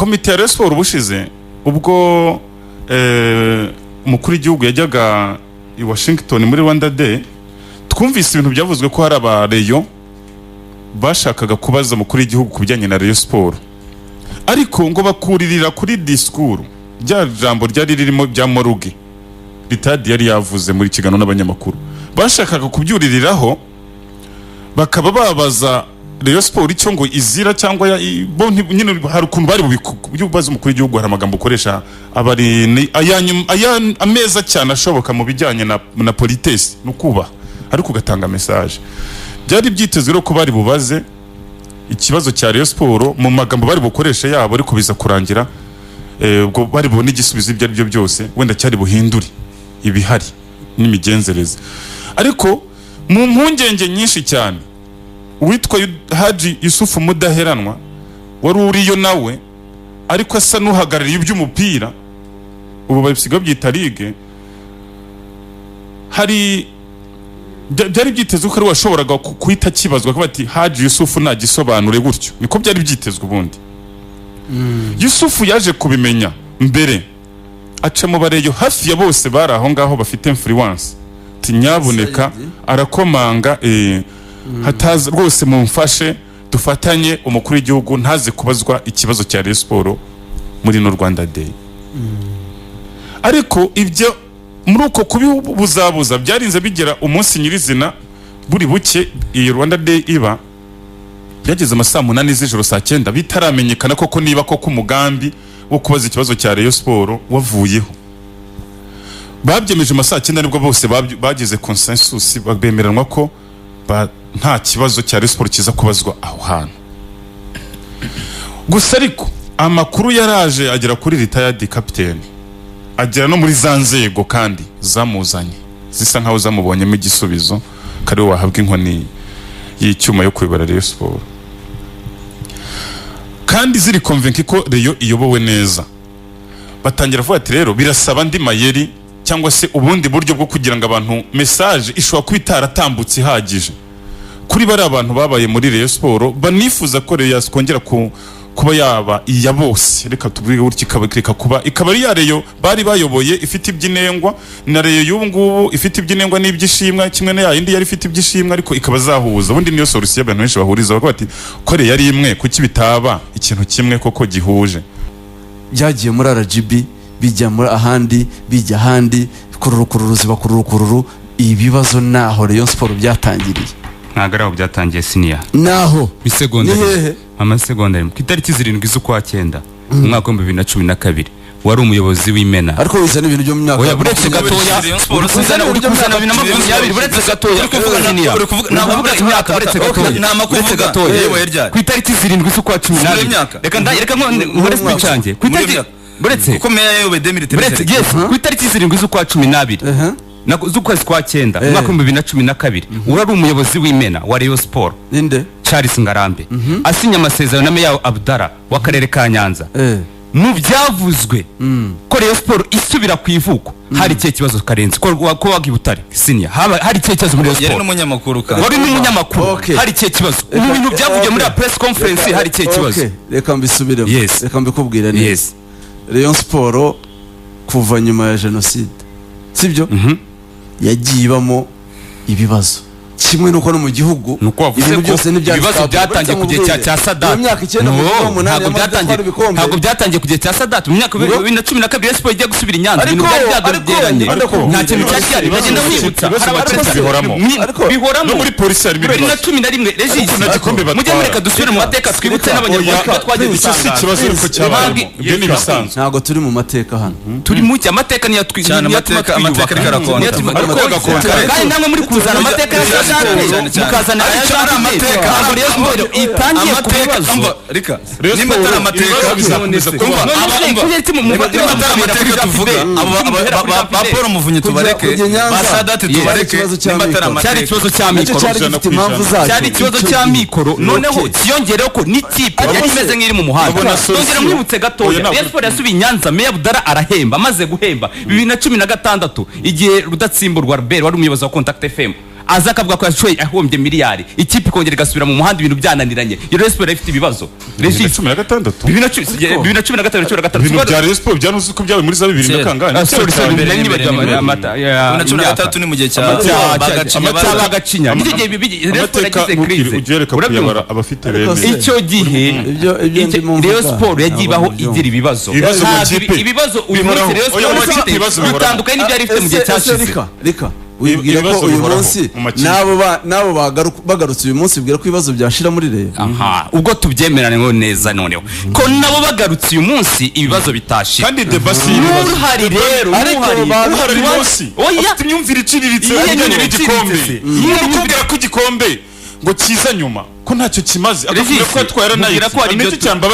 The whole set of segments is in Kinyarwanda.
komite ya Rayon Sport ubushize ubwo umukuru w'igihugu yajyaga i Washington muri Rwanda Day, twumvise ibintu byavuzwe ko hari abareyo bashakaga kubaza umukuru w'igihugu kubijyanye na Rayon Sport, ariko ngo bakuririra kuri discours rya jambo ryari ririmo bya Moruge bitadi yari yavuze muri kiganiro n'abanyamakuru, bashakaga kubyuririraho bakaba babaza Rayon Sport icyo ngo izira cyangwa nyine hari ukuntu bari bubibaza umukuru w'igihugu. Hari amagambo ukoresha abari ameza cyane ashoboka mu bijyanye na politesse nukuba, ariko ugatanga message. Byari byitezwe ko bari bubaze ikibazo cya Rayon Sport mu magambo bari bukoresha yabo, ariko biza kurangira ubwo bari bubone igisubizo ibyo ari byo byose, wenda cyari buhindure ibihari n'imigenzereze. Ariko mu mpungenge nyinshi cyane uwitwa Haji Yusufu Mudaheranwa wari uriyo nawe, ariko asa n'uhagarariye iby'umupira, ubu babisiga byita ligue, hari byari byitezwe ko ari washoboraga kuhita kibazwa ko bati Haji Yusufu nagisobanure gutyo, niko byari byitezwe ubundi. Yusufu yaje kubimenya mbere, aca mu bareyo hafi ya bose bari aho ngaho bafite influence, tinyaboneka arakomanga hataza rwose mumfashe dufatanye umukuru w'igihugu ntaze kubazwa ikibazo cya Rayon Sport muri no Rwanda Day. Ariko ibyo muri uko kubibuzabuza byarinze bigera umunsi nyirizina buri buke iyi Rwanda Day iba, byageze amasaa 8 z'ijoro saa 9 bitaramenyekana koko niba koko umugambi wo kubaza ikibazo cya Rayon Sport wavuyeho. Babyemeje amasaa 9 nibwo bose bagize consensus, bemeranwa ko nta kibazo cya Rayon Sport kiza kubazwa aho hantu. Gusa ariko amakuru yaraje agera kuri retired captain, agera no muri za nzego kandi zamuzanye zisa nkaho zamubonyemo igisubizo kari wahabwa inkoni y'icyuma yo kwibara Rayon Sport, kandi ziri convince ko Rayon iyobowe neza. Batangira vuga ati rero birasaba ndi mayeri cyangwa se ubundi buryo bwo kugira ngo abantu message ishobora kwitaratambutse ihagije kuri bari abantu babaye muri Rayon Sport, banifuza ko Rayon yakongera kuba yaba iya bose. Reka tuvuge gutya ikaba ari ya Rayon bari bayoboye ifite ibyinengwa, na Rayon y'ubu ngubu ifite ibyinengwa n'ibyishimwa kimwe na yindi yari ifite ibyishimwa, ariko ikaba zahuza. Ubundi niyo solution y'abantu benshi bahuriza bavuga bati ko Rayon yari imwe kuki bitaba ikintu kimwe koko gihuje. Byagiye muri RGB bijya muri ahandi bijya ahandi kururu ibibazo naho Rayon Sport byatangiriye. Ntagaraho byatangiye senior naho bisegondari amasegonda ku itariki 7 z'ukwa 9 mu mwaka wa 2012 wari umuyobozi w'Imena. Ariko bizana ibintu byo mu myaka oya buretse gatoya urikuzana 2020 buretse gatoya uri kuvuga navuga imyaka buretse gatoya buretse gatoya yewe ryari ku itariki 7 z'ukwa 12 reka muri speech yanjye ku itariki buretse uko meya yewe Demirite buretse yes ku itariki 7 z'ukwa 12 z'ukwezi kwa 9 mu mwaka wa 2012 urari umuyobozi w'Imena wa Rayon Sport ninde Charles Ngarambe asinya amasezerano na Meya Abdara w'akarere ka Nyanza. Mu byavuzwe ko Rayon Sport isubira ku ivuko hari ikihe kibazo karenze ko wagi Butare senior hari ikihe kibazo muri Rayon Sport yari n'umunyamakuru kandi wari n'umunyamakuru hari ikihe kibazo mu bintu byavugiye muri press conference hari ikihe kibazo. Reka mbisubiremo, reka mbikubwira neza. Rayon Sport kuva nyuma ya genocide sibyo yagiye ibamo ibibazo kimwe nuko no mu gihugu ibintu byose n'ibibazo byatangiye ku gihe cya Sadat. Ntabwo byatangiye ku gihe cya Sadat mu myaka 2012 Rayon Sport igiye gusubira Nyanza, ibintu byari byageranye nta kintu cyari bagenda kwibutsa bihoramo no muri polisi hari 2011 regisi mujye mureka dusubire mu mateka twibutse n'abanyarwanda twagiye dusanga ikibazo ariko cyabandi ibyo ni bisanzwe. Ntabwo turi mu mateka hano, turi mu amateka niyo amateka kandi namwe muri kuzana amateka mukazana amateka itangiye kubibazo reka nimba tara amateka bizakomeza kuba amateka tuvuga ba Paul Muvunyi tubareke ba Sadat tubareke nimba tara amateka cyari ikibazo cya mikoro cyari ikibazo cya mikoro noneho kiyongereho ko n'ikipe yari imeze nk'iri mu muhanda. Tongera mwibutse gatoya Rayon Sport yasubiye Nyanza, Meya Abdara arahemba, amaze guhemba 2016 igihe Rudatsimburwa Albert wari umuyobozi wa Contact FM aza akavuga ko yashoye ahombye miliyari ikipe ikongera igasubira mu muhanda ibintu byananiranye iyo Rayon Sport ifite ibibazo 2016 2016 ibintu bya Rayon Sport byanuze ko byawe muri za 2000 nakangana 2016 ni mu gihe cya Bagacinya Rayon Sport yagize crise ugereka kuyabara abafite bene icyo gihe Rayon Sport yagibaho igira ibibazo uyu munsi Rayon Sport bitandukanye n'ibyo yari ifite mu gihe cyashize reka wibwira ko uyu munsi nabo bagarutse uyu munsi bwira ko ibibazo byashira muri Rayon ubwo tubyemerane ngo neza noneho ko nabo bagarutse uyu munsi ibibazo bitashira kandi debasi ibibazo hari rero hari munsi afite imyumvire iciriritse ajyanye n'igikombe kubwira ko igikombe ngo kiza nyuma ko ntacyo kimaze akavuga ko yatwara nayo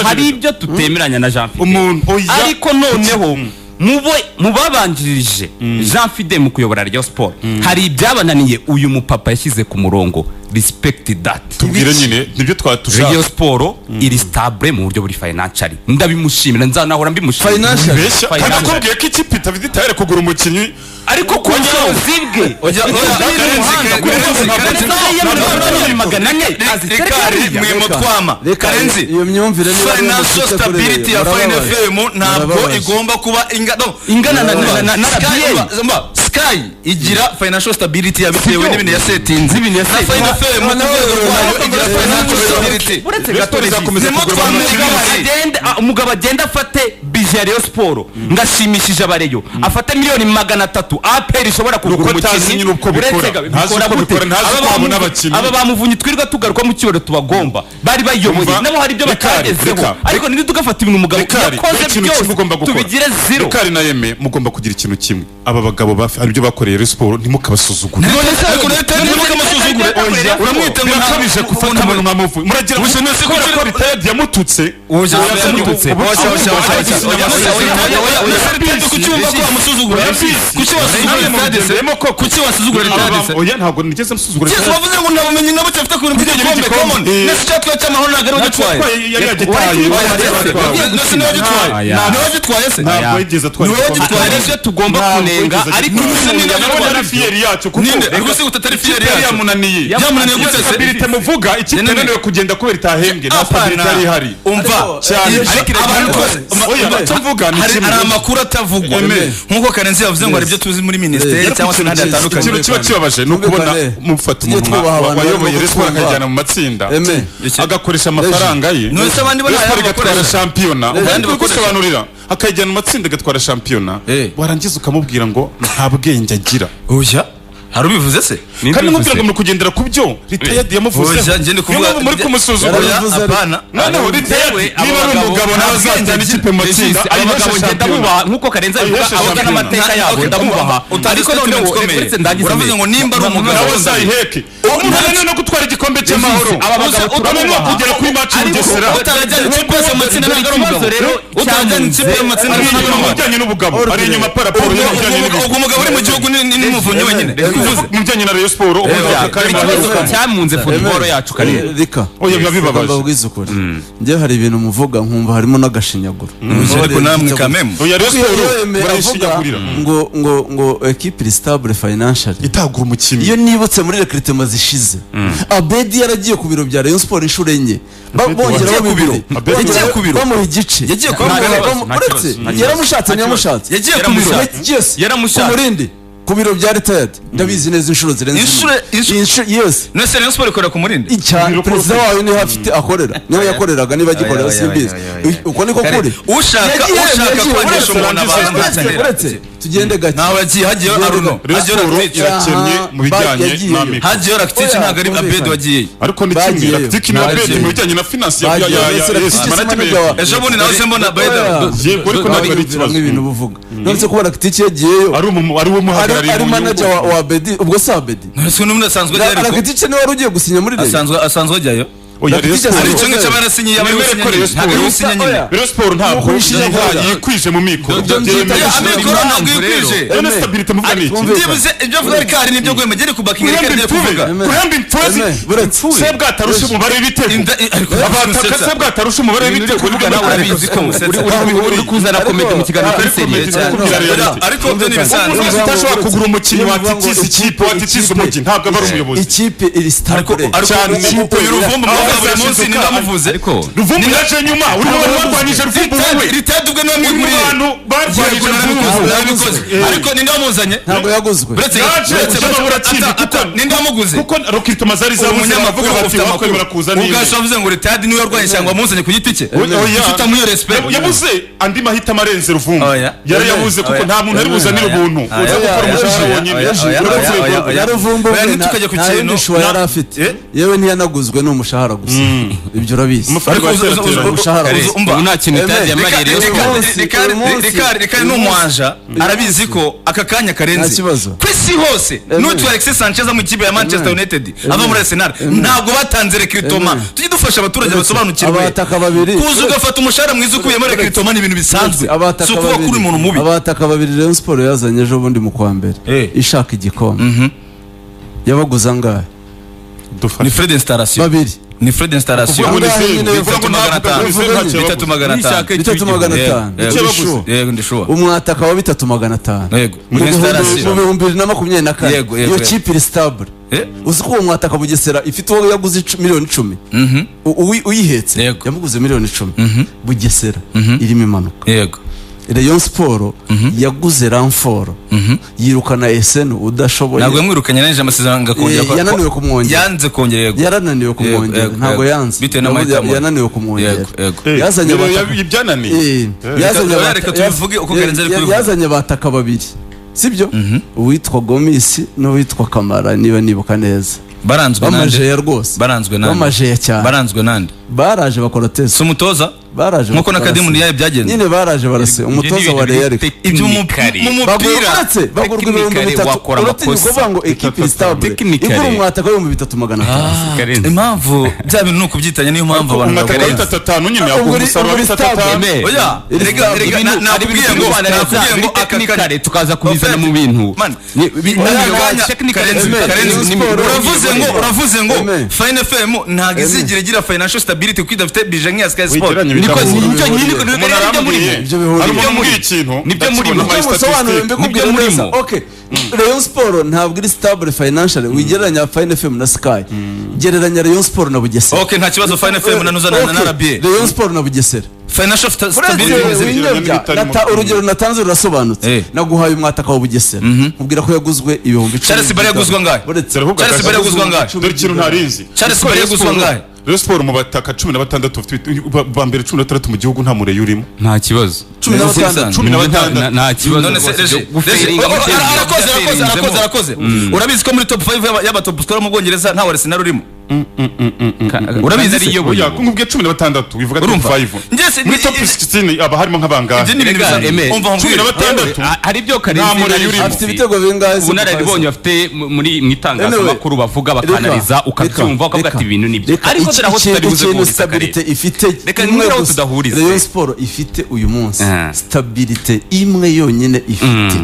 hari ibyo tutemeranya na Jean Fide ariko noneho mubabanjirije Jean Fide mu kuyobora Rayon Sport hari ibyabananiye uyu mupapa yashyize ku murongo respect that tubwire nyine nibyo twatushaka Rayon Sport iri stable mu buryo buri financially ndabimushimira nzanahora mbimushimira financially kandi akubwiye ko ikipe itafite itayere kugura umukinnyi ariko kongera uzibwe Karenzi iyo myumvire niba financial stability ya FNFM ntabwo igomba kuba ingana na Sky igira financial stability yabitewe n'ibintu yasetinze na FNFM mu rwego rwayo igira financial stability uretse gatoriza umugabo agenda afate bije ya Rayon Sport ngashimishije abareyo afate miliyoni 300 APR ishobora kugura umukinnyi uretse aba bamuvunye twirwa tugaruka mu kibero tubagomba bari bayoboye nabo hari ibyo batagezeho ariko nindi tugafata ibintu umugabo yakoze byose tubigire zero kari na yeme mugomba kugira ikintu kimwe aba bagabo hari ibyo bakoreye Rayon Sport ntimukabasuzugure uramwita ngo ntabije gufata umuntu nka muvu muragira ngo ko retired yamututse kuki wasuzugura retired oya ntabwo nigeze musuzugura cyese wavuze ngo nabamenye nabo cyafite ku bintu by'igikombe common nese cyatwa cy'amahoro nagaro gitwaye nagitwaye se ntabwo yigeze atwaye nibyo tugomba kunenga ariko nari fieri yacu kuko ariko se utatari fieri yacu yamunaniye gute se stability muvuga ikipe naniwe kugenda kubera itahembwe na stability ari hari umva cyane ariko mvuga ni hari amakuru atavugwa nkuko Karenzi yavuze ngo hari ibyo tuzi muri ministeri cyangwa se n'ahandi hatandukanye ikintu kiba kibabaje no kubona mufata umuntu wayoboye Rayon Sport akajyana mu matsinda agakoresha amafaranga ye nose abandi bagatwara shampiyona abandi bakosobanurira akajyana mu matsinda agatwara shampiyona warangiza ukamubwira ngo nta bwenge agira oya hari ubivuze se kandi mubwira ngo muri kugendera ku byo retired yamuvuze muri kumusuzugura apana noneho retired niba ari umugabo nawe azajyana ikipe mu matsinda abagabo ngenda bubaha nkuko Karenzi avuga avuga n'amateka yabo ndabubaha ariko noneho uravuze ngo nimba ari umugabo nawe azayiheke umuntu no gutwara igikombe cy'amahoro aba bagabo turabubaha kugera kuri match Bugesera utarajyana ikipe mu matsinda ntabwo ari umugabo utarajyana ikipe mu matsinda ntabwo ari umujyanye n'ubugabo ari inyuma paraporo y'umujyanye n'ubugabo umugabo uri mu gihugu n'umuvunyi wenyine mujyanye na Rayon Sport cyamunze football yacu kare rika oya bibabaje babwiza ukuri njye hari ibintu muvuga nkumva harimo n'agashinyaguro ariko namwe kameme oya Rayon Sport barayishinyagurira ngo equipe stable financially itagura umukinnyi iyo nibutse muri recruitment zishize Abedi yaragiye ku biro bya Rayon Sport inshuro enye bongera mu biro yagiye ku biro bamuha igice yagiye ku biro yaramushatse yagiye ku biro yaramushatse ku biro bya retired ndabizi neza inshuro zirenze yes nese Rayon Sport ikora ku murindi icyane perezida wawe ni hafite akorera niba yakoreraga niba agikorera simbizi uko niko kuri ushaka kwanisha umuntu uretse tugende gake nawe hagiye Aruno irakennye mu bijyanye n'amiko hagiye Rakitic ntabwo ari Abedi wagiye ariko ni kimwe Rakitic ni Abedi mu bijyanye na finance ya management ejo bundi nawe se mbona Abedi yego ariko ntabwo ari ikibazo nk'ibintu buvuga none kuba Rakitic yagiyeyo ari wo muhagarariye ari manager wa Abedi ubwo se Abedi none n'umuntu asanzwe ajya ariko Rakitic ni wari ugiye gusinya muri asanzwe ajyayo oya Rayon Sport ari cyo ngicyo barasinyiye Rayon Sport ntabwo yikwije mu mikoro amikoro ntabwo yikwije none stabilité muvuga ni iki ndibuze ibyo vuga ariko hari nibyo gwema gere kubakinga reka ryo kuvuga kuhemba impfuzi se bwatarusha umubare w'ibitego abataka se bwatarusha umubare w'ibitego urabizi ko uri kuzana komite mu kiganiro ariko byo ni bisanzwe utashobora kugura umukinnyi watitiza ikipe watitiza umujyi ntabwo aba ari umuyobozi ikipe iri stable cyane uyu ruvumbu mvuga buri munsi ni ndamuvuze ariko ruvumbu yaje nyuma urimo barwanije ruvumbu wowe ritadubwe no mwiguriye abantu barwanije ruvumbu ariko ni ndamuzanye ntabwo yaguzwe uretse ni ndamuguze kuko Rokito Mazari za umunyamakuru ufite akwemera kuza ni ubwo avuze ngo ritadi niwe yarwanye cyangwa amuzanye ku giti cye ufite amuyo respect yabuze andi mahitamo arenze ruvumbu yari yabuze kuko nta muntu ari buzanire ubuntu uza gukora umushahara wonyine yaruvumbu tukajya ku kintu yari afite yewe ntiyanaguzwe n'umushahara gusa ibyo urabizi ubu nta kintu itazi yamaririye reka n'umwanja arabizi ko aka kanya karenze ku isi hose n'utu Alexis Sanchez mu kipe ya Manchester United ava muri Arsenal ntabwo batanze recruitment tujye dufasha abaturage basobanukirwe abataka babiri kuza ugafata umushahara mwiza ukuyemo recruitment ni ibintu bisanzwe si ukuba kuri umuntu mubi abataka babiri Rayon Sport yazanye ejo bundi mu kwa mbere ishaka igikombe yabaguza angahe ni frais d'installation babiri ni frais d'installation yego ndishuwa umwataka wa 3500 yego muri installation mu 2024 iyo kipe iri stable uzi ko uwo mwataka Bugesera ifite uwo yaguze miliyoni 10 uyihetse yamuguze miliyoni 10 Bugesera irimo imanuka yego Rayon Sport yaguze Ranfort yirukana Esenu udashoboye ntabwo yamwirukanye nanije amasezerano ngakongera ko yananiwe kumwongera yanze kongera yego yarananiwe kumwongera ntabwo yanze bite n'amahitamo yananiwe kumwongera yazanye ibyananiye yazanye bataka babiri sibyo uwitwa Gomis n'uwitwa Kamara niba nibuka neza baranzwe nande bamajeya rwose bamajeya cyane baranzwe nande baraje bakora test sumutoza baraje nkuko na Kadimu ndiyaye byagenze nyine baraje barase umutoza wa Real ibyo mu mupira bagurwa ibihumbi 3 uratinya kuvuga ngo equipe stable igura umwataka w'ibihumbi 3500 impamvu bya bintu nuko byitanya niyo mpamvu abantu bagareta 5 nyine yakugura umusaruro wa 3 oya rega nakubwiye ngo akakare tukaza kubizana mu bintu uravuze ngo Fine FM ntago izigira igira financial stability kuko idafite budget nk'iya Sky Sport niko nibyo murimo nibyo murimo okay Rayon Sport ntabwo iri stable financially wigereranya Fine FM na Sky gereranya Rayon Sport na Bugesera okay nta kibazo Fine FM na nuzana na RBA Rayon Sport na Bugesera financial stability urugero natanze rurasobanutse naguhaye umwataka wa Bugesera nkubwira ko yaguzwe ibihumbi 10 Charles Bari yaguzwe ngahe Charles Bari yaguzwe ngahe dore ikintu ntarizi Charles Bari yaguzwe ngahe Rayon Sport mu bataka 16 ba mbere 16 mu gihugu nta mureyo urimo nta kibazo 16 nta kibazo none se arakoze urabizi ko muri top 5 y'aba top scorer mu Bwongereza nta Arsenal urimo urabizi ari iyo oya kumbwiye 16 wivuga top 5 muri top 16 aba harimo nk'abangahe umva 16 hari ibyo Karenzi afite ibitego bingahe ubunararibonye afite muri mwitangazamakuru bavuga bakanariza ukabyumva ukavuga ati ibintu nibyo ariko dore aho tutari buze guhuriza stability ifite reka nimwe tudahuriza Rayon Sport ifite uyu munsi stability imwe yonyine ifite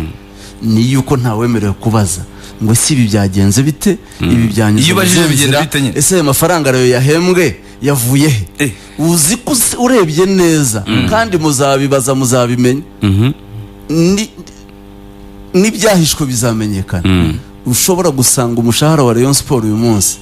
ni yuko ntawemerewe kubaza ngo si ibi byagenze bite ibi byanyuze bigenda bite ese ayo mafaranga rayo yahembwe yavuye he uzi ko urebye neza kandi muzabibaza muzabimenya n'ibyahishwe bizamenyekana ushobora gusanga umushahara wa Rayon Sport uyu munsi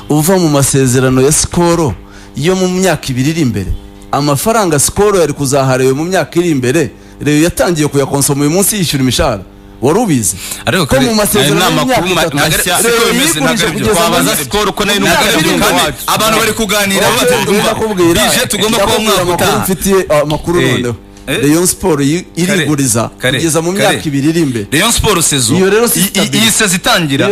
uva mu masezerano ya Skol yo mu myaka 2 iri imbere amafaranga Skol yari kuzaharewe mu myaka iri imbere Rayon yatangiye kuyakonsoma uyu munsi yishyura imishahara wari ubizi ariko mu masezerano y'amakuru twabaza Skol ko nayo abantu bari kuganira bije tugomba kuba mwakutaha mfitiye amakuru noneho Rayon Sport iriguriza kugeza mu myaka 2 iri imbere Rayon Sport sezo iyi sezitangira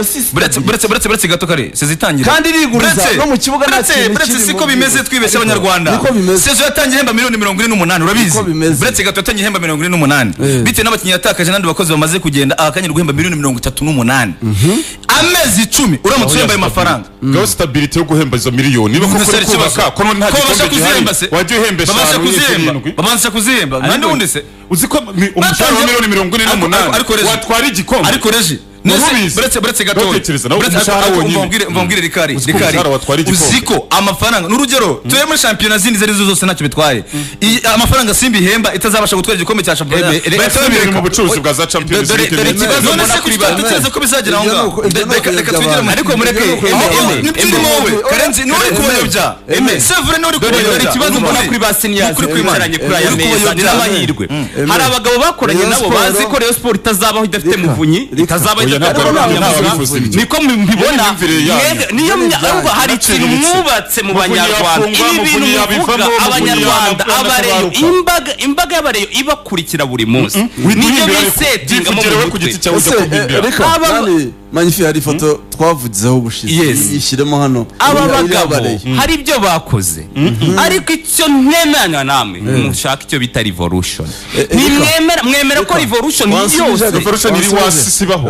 buretse gato kare sezitangira kandi iriguriza no mu kibuga buretse siko bimeze twibeshye abanyarwanda sezo yatangiye hemba miliyoni 48 urabizi buretse gato yatangiye hemba 48 bite n'abakinnyi yatakaje nandi bakozi bamaze kugenda akanyirwa hemba miliyoni 38 amezi 10 uramutse yambaye amafaranga gaho stability yo guhemba izo miliyoni niba koko kubaka ko nta gikombe gihari wajye uhembesha babanza kuzihemba nande wundi se uzi ko umushahara wa miliyoni 48 watwara igikombe ariko reji buretse gatoya mvambwire rikari uziko amafaranga n'urugero tuye muri shampiyona zindi zari zose ntacyo bitwaye amafaranga Simba ihemba itazabasha gutwara igikombe cya shampiyona bari mu bucuruzi bwa za Champions League none se kuri batuteze ko bizagera aho ngaho reka twigire ariko mureke nipfiri wowe karenzi nuri kubayobya sevre nuri kubayobya ikibazo mbona kuri ba seniors kwicaranye kuri aya meza ni n'amahirwe hari abagabo bakoranye nabo bazi ko Rayon Sport itazabaho idafite muvunyi itazabaho niko mbibona niyo hari ikintu mwubatse mu banyarwanda ibi bintu muvuga abanyarwanda abareyo imbaga y'abareyo ibakurikira buri munsi niyo bisetinga mu mutwe reka magnifique hari ifoto twavugizeho ubushize yishyiremo hano aba bagabo hari ibyo bakoze ariko icyo ntemanya namwe mushaka icyo bita revolution mwemera ko revolution yose revolution iri wasi sibaho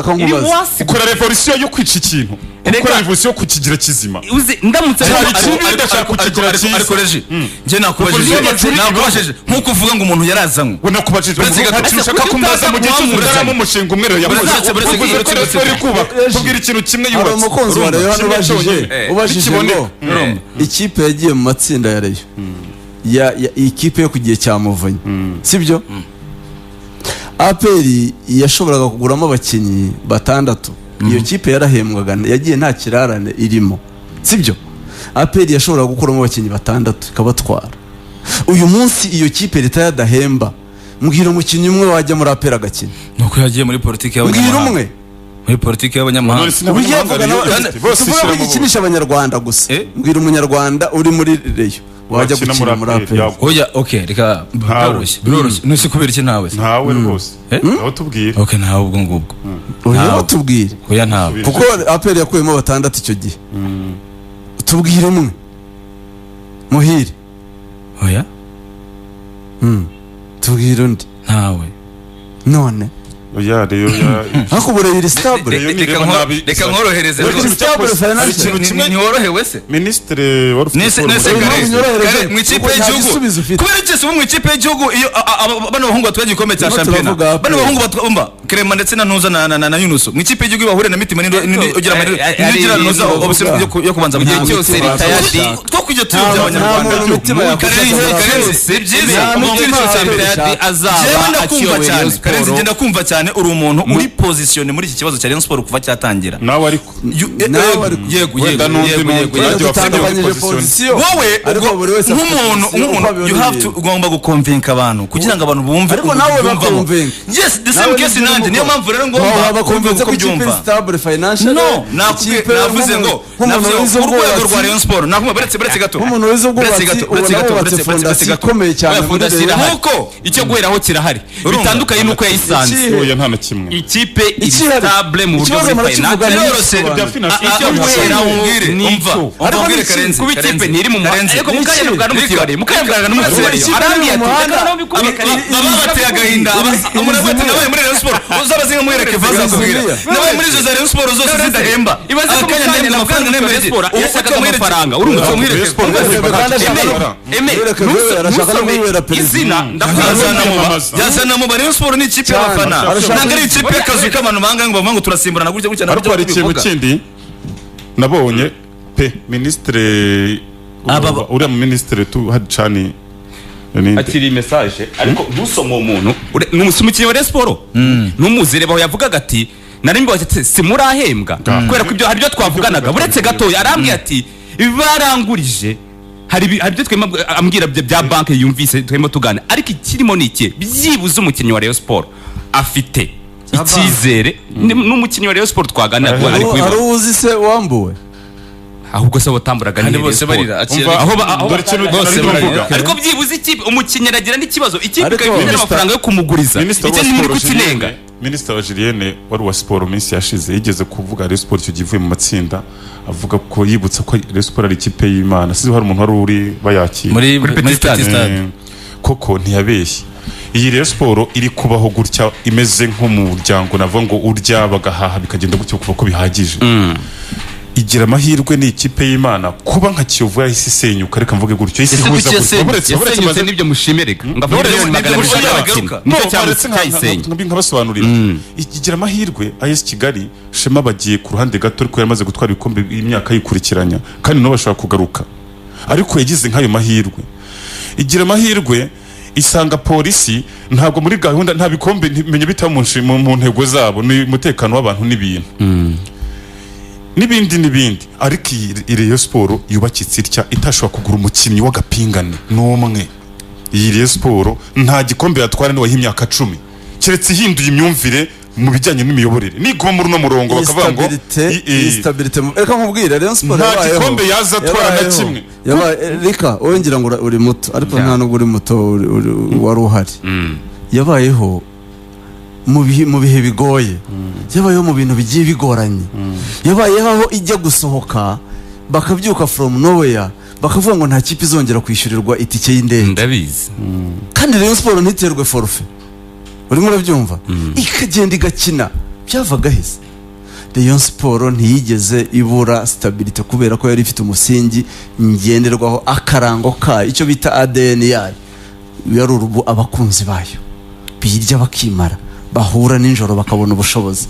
ukora revolution yo kwica ikintu ukora revolution yo kukigira kizima uzi ndamutse ariko reji nje nakubajije nkuko uvuga ngo umuntu yarazanywe we nakubajije ushaka kumbaza mu gihe cy'umuramo umushinga umwe rero yakoze tubwira ikintu kimwe yubatse umukunzi wa Rayon ubajije ngo ikipe yagiye mu matsinda ya Rayon ya ikipe yo kugiye cya Muvunyi sibyo APR yashoboraga kuguramo abakinnyi batandatu iyo kipe yarahembwaga yagiye nta kirarane irimo sibyo APR yashoboraga gukuramo abakinnyi batandatu ikabatwara uyu munsi iyo kipe leta yadahemba mbwira umukinnyi umwe wajya muri APR agakina nuko yagiye muri politiki mbwira umwe muri politiki y'abanyamahanga tuvuga ko ikinisha abanyarwanda gusa mbwira umunyarwanda uri muri Rayon wajya gukina muri APR oya okay reka biroroshye nose kubera iki nawe ntawe rwose aho tubwira okay ntawe ubwo ngubwo oya tubwire oya ntawe kuko APR yakuyemo batandatu icyo gihe tubwire umwe Muhire oya tubwire undi ntawe none oya rero hako burayiri stable reka nkorohereze stable financial ntihorohewe se ministre nese mu ikipe y'igihugu kubera iki mu ikipe y'igihugu iyo bano bahungu batwaye igikombe cya shampiyona bano bahungu batwumva Clement ndetse na Ntuza na Yunus mu ikipe y'igihugu bahurira na Mitima ugira amarira Ntuza yo kubanza mu gihe cyose ritayadi two kujya tuyobya abanyarwanda Karenzi byiza mu gihe cyose ritayadi azaba akiyoboye Karenzi ngenda kumva cyane uri umuntu uri position muri iki kibazo cya Rayon Sport kuva cyatangira nawe ariko yego wowe nk'umuntu you have to ugomba gukonvinka abantu kugira ngo abantu bumve ariko nawe bakonvinka yes the same case nanjye niyo mpamvu rero ngomba bakonvinka ko ikipe stable financial no navuze ngo urwego rwa Rayon Sport nakumva beretse gato umuntu wize ubwubatsi fondasiyo ikomeye cyane nkuko icyo guheraho kirahari bitandukanye nuko yayisanze oya nta na kimwe ikipe stable mu buryo bwa finance icyo guheraho umva Karenzi kuba ikipe ntiri mu ariko mukayabwa n'umutibare arambye bateye agahinda umurabati nawe muri Rayon Sport uzabazinga muhereke vaza kubwira nawe muri zo za Rayon Sport zose zidahemba ibaze ko mukanya amafaranga n'Rayon Sport yashakaga amafaranga urumva muhereke izina ndakuzana mu Rayon Sport ni ikipe y'abafana ntabwo ari ikipe y'akazi k'abantu banga ngo bavuga ngo turasimburana gutya ariko hari ikintu kindi nabonye pe ministre uriya mu ministre tu hadicani akiri message ariko ntusoma umuntu n'umukinnyi wa Rayon Sport n'umuzire baho yavugaga ati narimbi bati simurahembwa kubera ko ibyo hari byo twavuganaga buretse gatoya arambye ati barangurije hari ibyo twema ambwira bya banke yumvise twema tugana ariko ikirimo nike byibuze umukinnyi wa Rayon Sport afite icyizere n'umukinnyi wa Rayon Sport twagana ari uzi se wambuwe ahubwo se batamburaga ni bose barira aho ariko byibuze ikipe umukinnyi aragira n'ikibazo ikipe ikabifite amafaranga yo kumuguriza icyo ni muri kukinenga Minister wa Julienne wari wa sport minsi yashize yigeze kuvuga Rayon Sport cyo givuye mu matsinda avuga ko yibutsa ko Rayon Sport ari ikipe y'Imana sizo hari umuntu wari uri bayakira muri stade koko ntiyabeshye iyi Rayon Sport iri kubaho gutya imeze nko mu muryango navuga ngo urya bagahaha bikagenda gutyo kuva ko bihagije igira amahirwe ni ikipe y'Imana kuba nka Kiyovu yahise isenyuka reka mvuge gutyo isihuza yasenyutse n'ibyo mushimereka ngavuga nkabasobanurira igira amahirwe AS Kigali Shema bagiye ku ruhande gato ariko yamaze gutwara ibikombe imyaka yikurikiranya kandi no bashaka kugaruka ariko yagize nk'ayo mahirwe igira amahirwe isanga polisi ntabwo muri gahunda nta bikombe menye bitamunshi mu ntego zabo ni umutekano w'abantu n'ibintu n'ibindi ariko iyi Rayon Sport yubakitse itya itashobora kugura umukinnyi w'agapingane n'umwe iyi Rayon Sport nta gikombe yatwara n'uwaha imyaka 10 keretse ihinduye imyumvire mu bijyanye n'imiyoborere nigwa muri no murongo bakavuga ngo stability reka nkubwire Rayon Sport nta gikombe yaza atwara na kimwe reka wowe ngira ngo uri muto ariko nta nubwo uri muto wari uhari yabayeho mu bihe bigoye yabayeho mu bintu bigiye bigoranye yabayeho aho ijya gusohoka bakabyuka from nowhere bakavuga ngo nta kipe izongera kwishyurirwa itike y'indege ndabizi kandi Rayon Sport ntiterwe forfait urimo urabyumva ikagenda igakina byavaga hese Rayon Sport ntiyigeze ibura stability kubera ko yari ifite umusingi ngenderwaho akarango ka icyo bita ADN yayo yari urubu abakunzi bayo birya bakimara bahura ninjoro bakabona ubushobozi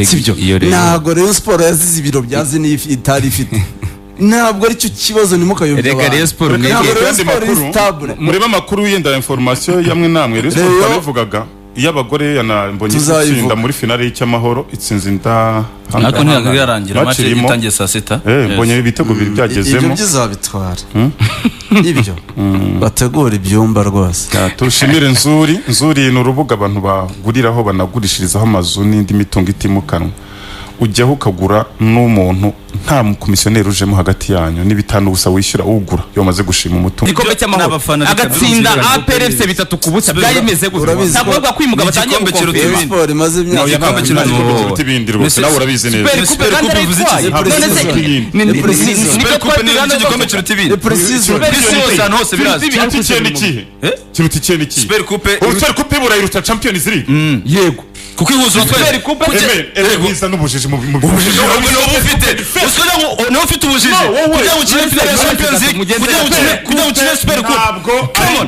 sibyo ntago Rayon Sport yazize ibiro byazi ni itari ifite ntabwo ari cyo kibazo nimukayobya reka Rayon Sport mureba makuru yenda information yamwe namwe Rayon Sport bavugaga y'abagore yanambonye itsinda muri finale y'Icyamahoro itsinze inda nako ntiyarangira match itangiye saa 7 mbonye ibitego biri byagezemo ibyo bizabitwara ibyo bategura ibyumba rwose turushimire nzuri ni urubuga abantu baguriraho banagurishirizaho amazu n'indi mitungo itimukanwa ujyaho ukagura n'umuntu nta mukomisiyoneri ujemo hagati yanyu n'ibitanu gusa wishyura ugura iyo maze gushima umutungo igikombe cy'amahoro agatsinda APR FC 3 kubutsa byayimeze gusa ntabwo bagwa kwimuga batangiye gukombe Sport maze imyaka igikombe kiruta ibindi rwose nawe urabizi neza Super Coupe bivuze iki Super Coupe ni igikombe kiruta ibindi precision hose birazi kiruta iki Super Coupe burayiruta Champions League yego kuko ihuza Super Coupe biza n'ubujiji mu bujiji ufite usura ngo no ufite ubujiji kujya gukina finale ya Champions League kujya gukina Super Coupe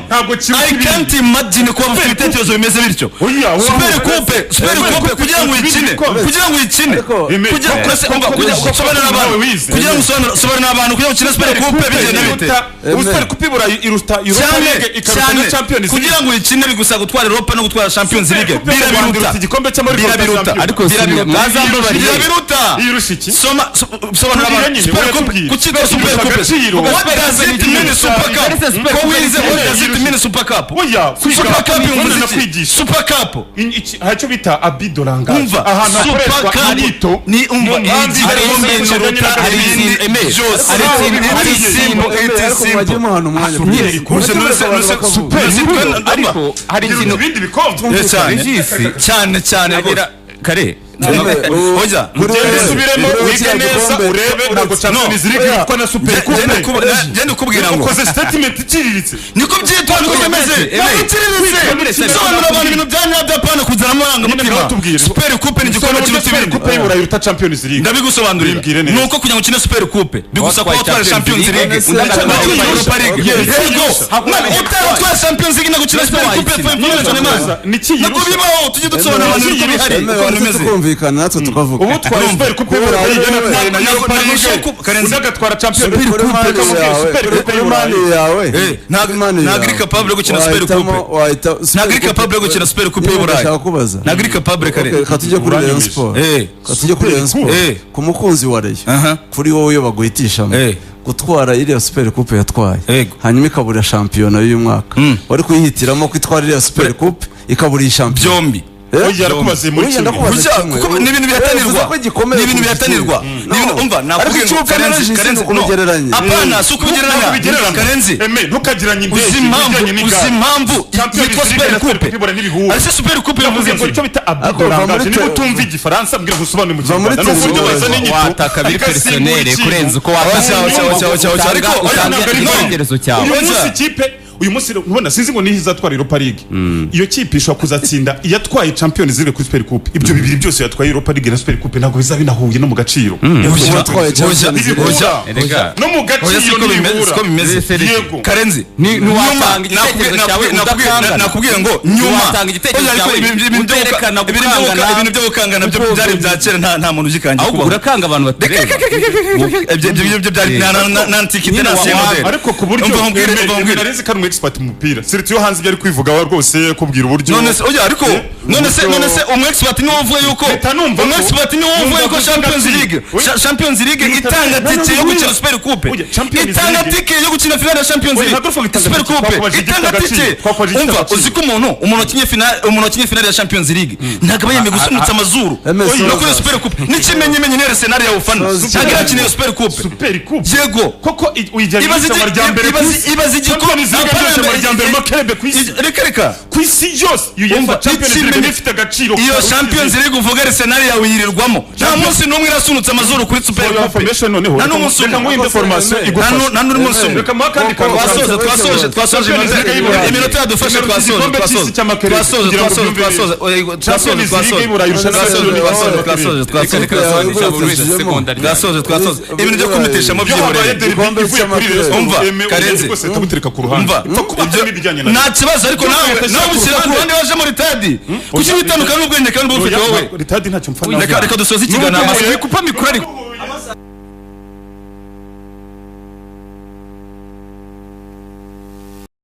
ntabwo I can't imagine ko bafite ibitekerezo bimeze bityo Super Coupe kugira ngo uyikine kugira gusobanurira abantu kugira ngo ukine Super Coupe bigenda bite Super Coupe burayi iruta Europa League ikaruta na Champions League kugira ngo uyikine bigusa gutwara Europa no gutwara Champions League birabiruta igikombe cy'amahoro ariko birabiruta irushiki sobanura abantu Super Coupe kukigo Super Coupe what does it mean Super Cup ko wize what does it mean Super Cup Super Cup yumvise Super Cup hacyo bita abidolanga ahantu Super Cup ni hari ibindi bikombe cyane kare oja subiremo wige neza urebe ntabwo Champions League yitwa na Super Coupe genda kubwira ngo ukoze statement iciriritse niko byitwa niko bimeze iciriritse sobanura abantu ibintu byanyabya pana kuzana amanga mutima Super Coupe ni igikombe cy'ibindi Coupe burayiruta Champions League ndabigusobanurira nuko kujya gukina Super Coupe bigusa ko watwara Champions League Europa League yego utwara Champions League no gukina Super Coupe niko bibaho tujye dusobanura abantu ibyo bihari kumvikana natwe tukavuga ubu twari Super Coupe burayigena na Europa League uzagatwara Champions League Super Coupe yawe nagri capable gukina Super Coupe nagri capable gukina Super Coupe y'Uburayi nagri capable kare katujye kuri Rayon Sport katujye kuri Rayon Sport ku mukunzi wa Rayon kuri wowe baguhitisha gutwara iriya Super Coupe yatwaye hanyuma ikabura shampiyona y'uyu mwaka wari kuyihitiramo kwitwara iriya Super Coupe ikabura shampiyona byombi oya arakubaze muri kimwe kuko ni ibintu biratanirwa umva nakubwiye ngo Karenzi kugereranya apana si ukugereranya Karenzi ntukagiranye indege uzimpamvu yitwa Super Coupe ariko Super Coupe yavuze ngo icyo bita abidolangage niba utumva igifaransa mbwira gusobanura mu Kinyarwanda no buryo bazana inyito wataka biri personnel kurenza uko wataka ariko igitekerezo cyawe uyu munsi ikipe uyu munsi ubona sinzi ngo niho izatwara Europa League iyo kipe ishobora kuzatsinda iyatwaye Champions League kuri Super Coupe ibyo bibiri byose yatwaye Europa League na Super Coupe ntabwo bizaba binahuye no mu gaciro no mu gaciro ko bimeze yego Karenzi nuwatanga igitekerezo cyawe udakanga nakubwiye ngo nyuma watanga igitekerezo cyawe uterekana ibintu byo gukanga nabyo byari bya kera nta muntu ugikangiye ahubwo urakanga abantu batureba ibyo byari nantikite nasimode ariko ku buryo narizi kandi expert mu mupira Sergio Hanze byari kwivuga rwose kubwira uburyo none se oya ariko none se expert ni uvuga yuko expert ni uvuga yuko Champions League itanga tike yo gukina Super Coupe itanga tike yo gukina finale ya Champions League Super Coupe itanga tike umva uziko umuntu kinye finale ya Champions League ntabwo yemeye gusunutsa amazuru no kuri Super Coupe n'ikimenyemenye ne scenario ya ufana ntabwo yakiniye Super Coupe yego koko uyijyanye mu ryambere ibaze igikombe ryambere makerebe reka ku isi yose UEFA Champions League ifite agaciro iyo Champions League uvuga scenario yawe yirirwamo nta munsi n'umwe irasunutsa amazuru kuri Super Coupe nta n'umunsi reka nguhinde formation igufasha nta n'umunsi reka mwakandi twasoje iminota yadufashe twasoje ibintu byo kumitesha mu by'uburere umva Karenzi umva nta kibazo ariko nawe ushyira ku ruhande waje muri tadi kuki witandukana n'ubwenge kandi bufite wowe ritadi ntacyo mfana reka dusoze ikiganiro kupa mikoro ariko